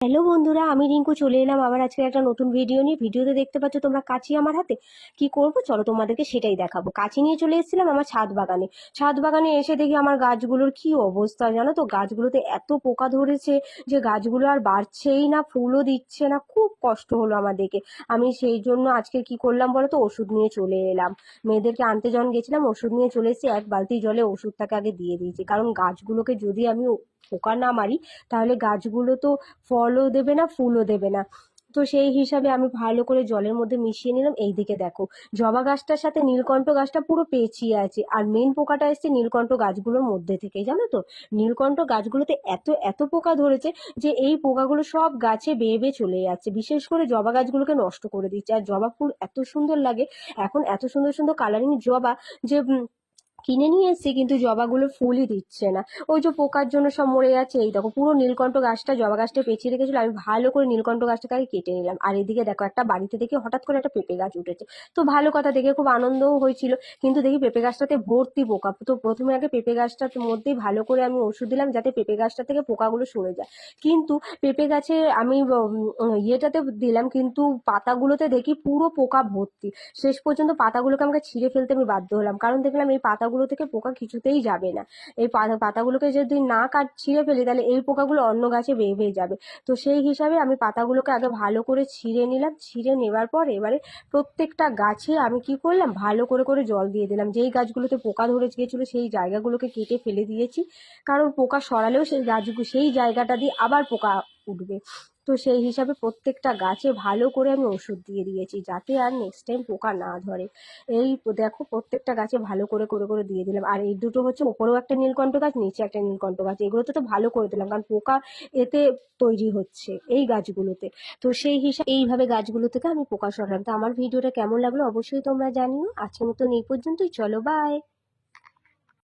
Hello বন্ধুরা, আমি রিঙ্কু চলে এলাম আবার আজকে একটা নতুন ভিডিও নিয়ে। ভিডিওতে দেখতে পাচ্ছ তোমরা কাঁচি আমার হাতে। কি করব চলো তোমাদেরকে সেটাই দেখাবো। কাঁচি নিয়ে চলে এসেছিলাম আমার ছাদ বাগানে। ছাদ বাগানে এসে দেখি আমার গাছগুলোর কি অবস্থা জানো তো। গাছগুলোতে এত পোকা ধরেছে যে গাছগুলো আর বাড়ছেই না, ফুলও দিচ্ছে না। খুব কষ্ট হলো আমার দেখে। আমি সেই জন্য আজকে কি করলাম বলো তো, ওষুধ নিয়ে চলে এলাম। মেয়েদেরকে আনতে যখন গেছিলাম ওষুধ নিয়ে চলে এসেছি, এক বালতি জলে ওষুধটাকে আগে দিয়ে দিয়েছি, কারণ গাছগুলোকে যদি আমি পোকা না মারি তাহলে গাছগুলো তো ফলও দেবে না, ফুলও দেবে না। তো সেই হিসাবে আমি ভালো করে জলের মধ্যে মিশিয়ে নিলাম। এইদিকে দেখো, জবা গাছটার সাথে নীলকণ্ঠ গাছটা পুরো পেঁচিয়ে আছে, আর মেন পোকাটা এসছে নীলকণ্ঠ গাছগুলোর মধ্যে থেকে, জানো তো। নীলকণ্ঠ গাছগুলোতে এত এত পোকা ধরেছে যে এই পোকাগুলো সব গাছে বেয়ে বেয়ে চলে যাচ্ছে, বিশেষ করে জবা গাছগুলোকে নষ্ট করে দিচ্ছে। আর জবা ফুল এত সুন্দর লাগে, এখন এত সুন্দর সুন্দর কালারিং জবা যে কিনে নিয়ে এসেছি, কিন্তু জবাগুলো ফুলই দিচ্ছে না। ওই যে পোকার জন্য সব মরে যাচ্ছে। এই দেখো, পুরো নীলকণ্ঠ গাছটা, জবা গাছটা পেঁচিয়ে রেখেছিল, আমি ভালো করে নীলকণ্ঠ গাছটাকে আগে কেটে নিলাম। আর এদিকে দেখো, একটা বাড়িতে দেখি হঠাৎ করে একটা পেঁপে গাছ উঠেছে। তো ভালো কথা, দেখে খুব আনন্দও হয়েছিল। কিন্তু দেখি পেঁপে গাছটাতে ভর্তি পোকা। তো প্রথমে আগে পেঁপে গাছটার মধ্যেই ভালো করে আমি ওষুধ দিলাম যাতে পেঁপে গাছটা থেকে পোকাগুলো সরে যায়। কিন্তু পেঁপে গাছে আমি ইয়েটাতে দিলাম, কিন্তু পাতাগুলোতে দেখি পুরো পোকা ভর্তি। শেষ পর্যন্ত পাতাগুলোকে আমাকে ছিঁড়ে ফেলতে আমি বাধ্য হলাম, কারণ দেখলাম এই পাতাগুলো থেকে পোকা কিছুতেই যাবে না। এই পাতাগুলোকে যদি না ছিঁড়ে ফেলি তাহলে এই পোকাগুলো অন্য গাছে বেয়ে বেয়ে যাবে। তো সেই হিসাবে আমি পাতাগুলোকে আগে ভালো করে ছিঁড়ে নিলাম। ছিঁড়ে নেবার পর এবারে প্রত্যেকটা গাছে আমি কি করলাম, ভালো করে করে জল দিয়ে দিলাম। যেই গাছগুলোতে পোকা ধরে গিয়েছিল সেই জায়গাগুলোকে কেটে ফেলে দিয়েছি, কারণ পোকা সরালেও সেই গাছগুলো সেই জায়গাটা দিয়ে আবার পোকা উঠবে। তো সেই হিসাবে প্রত্যেকটা গাছে ভালো করে আমি ওষুধ দিয়ে দিয়েছি, যাতে আর নেক্সট টাইম পোকা না ধরে। এই দেখো, প্রত্যেকটা গাছে ভালো করে করে করে দিয়ে দিলাম। আর এই দুটো হচ্ছে, ওপরেও একটা নীলকণ্ঠ গাছ, নিচে একটা নীলকণ্ঠ গাছ, এগুলোতে তো ভালো করে দিলাম, কারণ পোকা এতে তৈরি হচ্ছে এই গাছগুলোতে। তো সেই হিসাবে এইভাবে গাছগুলো থেকে আমি পোকা সরালাম। তো আমার ভিডিওটা কেমন লাগলো অবশ্যই তোমরা জানিও। আজকের মতন এই পর্যন্তই, চলো বাই।